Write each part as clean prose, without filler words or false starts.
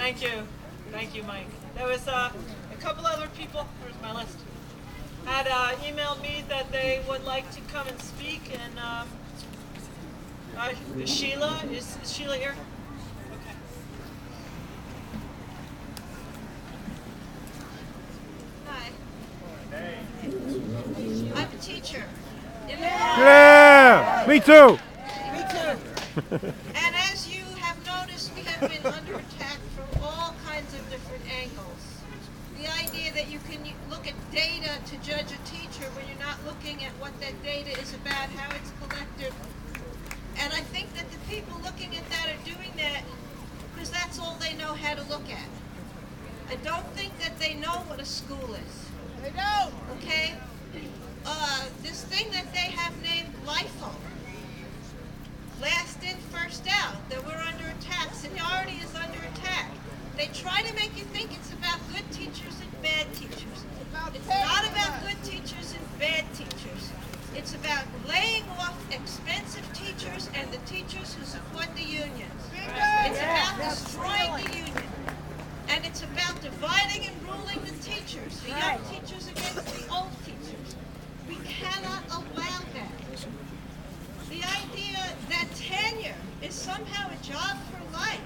Thank you. Thank you, Mike. There was a couple other people, here's my list, had emailed me that they would like to come and speak, and Sheila, is Sheila here? Okay. Hi. Hey. I'm a teacher. Yeah! Me too! Me too. And as you have noticed, we have been under attack from all kinds of different angles. The idea that you can look at data to judge a teacher when you're not looking at what that data is about, how it's collected. And I think that the people looking at that are doing that because that's all they know how to look at. I don't think that they know what a school is. They don't. Okay? This thing that they have named LIFO, last in, first out, that we're under attack. Seniority is under attack. They try to make you think it's about good teachers and bad teachers. It's not about good teachers and bad teachers. It's about laying off expensive teachers and the teachers who support the unions. It's about destroying the union. And it's about dividing and ruling the teachers, the young teachers against the old teachers. We cannot allow that. The idea that tenure is somehow a job for life,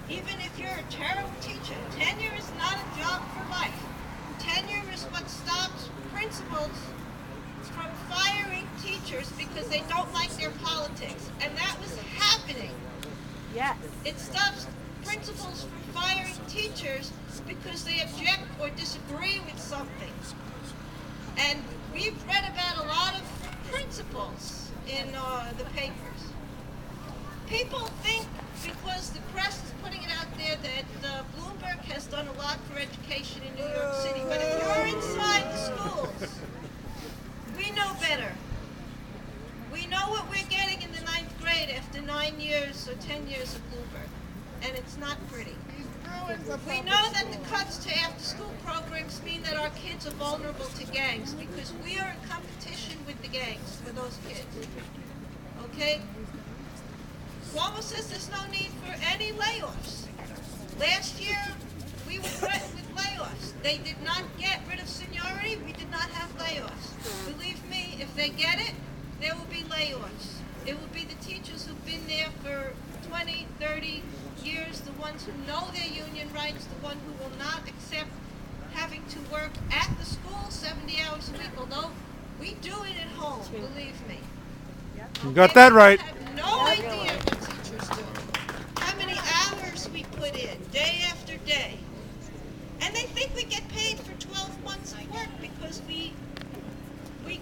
even if you're a terrible teacher, tenure is not a job for life. Tenure is what stops principals from firing teachers because they don't like their politics. And that was happening. Yes. It stops principals from firing teachers because they object or disagree with something. And we've read about a lot of principles in the papers. People think because the press is putting it out there that Bloomberg has done a lot for education in New York City. But if you're inside the schools, we know better. We know what we're getting in the 9th grade after 9 years or 10 years of Bloomberg. And it's not pretty. We know that the cuts to after-school programs mean that our kids are vulnerable to gangs because we are in competition with the gangs for those kids. Okay? Cuomo says there's no need for any layoffs. Last year, we were threatened with layoffs. They did not get rid of seniority. We did not have layoffs. Believe me, if they get it, there will be layoffs. It will be the teachers who've been there for 20, 30 years, the ones who know their union rights, the one who will not accept having to work at the school 70 hours a week, although we do it at home, believe me. You got that right. I have no idea what teachers do. How many hours we put in, day after day. And they think we get paid for 12 months of work because we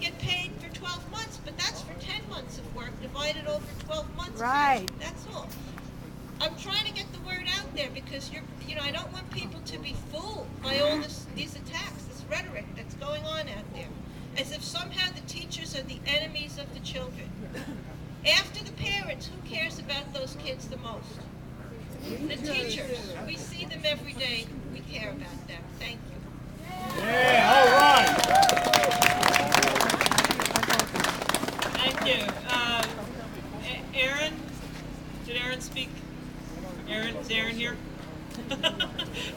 get paid for 12 months, but that's for 10 months of work divided over 12 months. Right. That's all. I'm trying to get the word out there because I don't want people to be fooled by all these attacks, this rhetoric that's going on out there, as if somehow the teachers are the enemies of the children. After the parents, who cares about those kids the most? The teachers. We see them every day. We care about them. Thank you. Yeah, all right. Thank you. Aaron? Did Aaron speak? Aaron? Is Aaron here?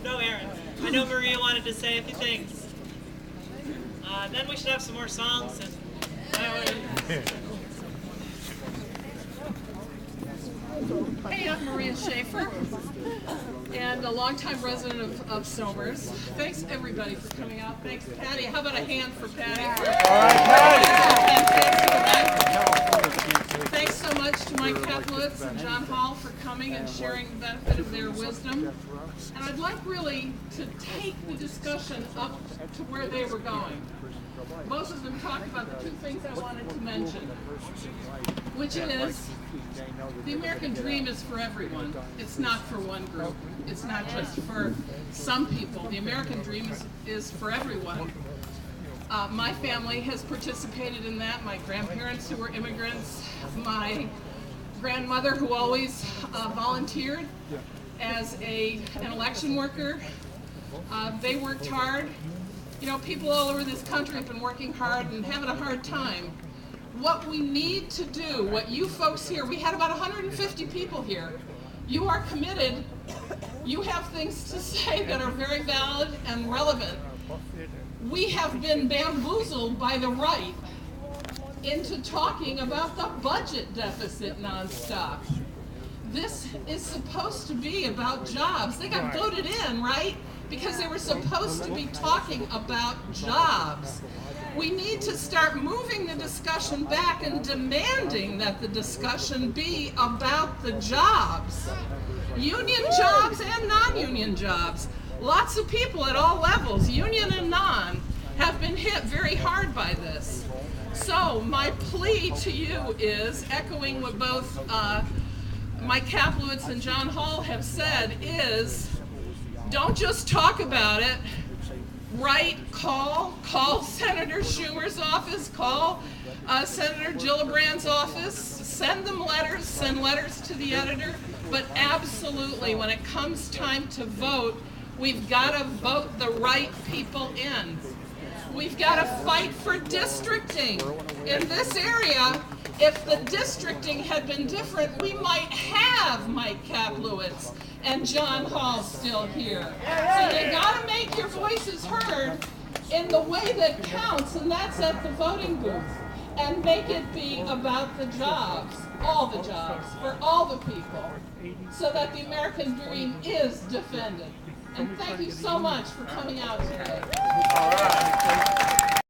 No, Aaron. I know Maria wanted to say a few things. Then we should have some more songs. Hey, I'm Maria Schaefer, and a longtime resident of Somers. Thanks, everybody, for coming out. Thanks, Patty. How about a hand for Patty? All right, Patty. Thanks so much to Mike Kaplowitz and John Hall for coming and sharing the benefit of their wisdom. And I'd like really to take the discussion up to where they were going. Most of them talked about the two things I wanted to mention, which is the American dream is for everyone. It's not for one group. It's not just for some people. The American dream is for everyone. My family has participated in that. My grandparents who were immigrants, my grandmother who always volunteered as an election worker. They worked hard. People all over this country have been working hard and having a hard time. What we need to do, what you folks here, we had about 150 people here. You are committed. You have things to say that are very valid and relevant. We have been bamboozled by the right into talking about the budget deficit nonstop. This is supposed to be about jobs. They got voted in, right? Because they were supposed to be talking about jobs. We need to start moving the discussion back and demanding that the discussion be about the jobs. Union jobs and non-union jobs. Lots of people at all levels, union and non, have been hit very hard by this. So my plea to you is, echoing what both Mike Kaplowitz and John Hall have said, is don't just talk about it. Call Senator Schumer's office, call Senator Gillibrand's office, send them letters, send letters to the editor, but absolutely when it comes time to vote, we've got to vote the right people in. We've got to fight for districting. In this area, if the districting had been different, we might have Mike Kaplowitz and John Hall still here. So you got to make your voices heard in the way that counts, and that's at the voting booth. And make it be about the jobs, all the jobs, for all the people, so that the American dream is defended. And thank you so much for coming out today. All right.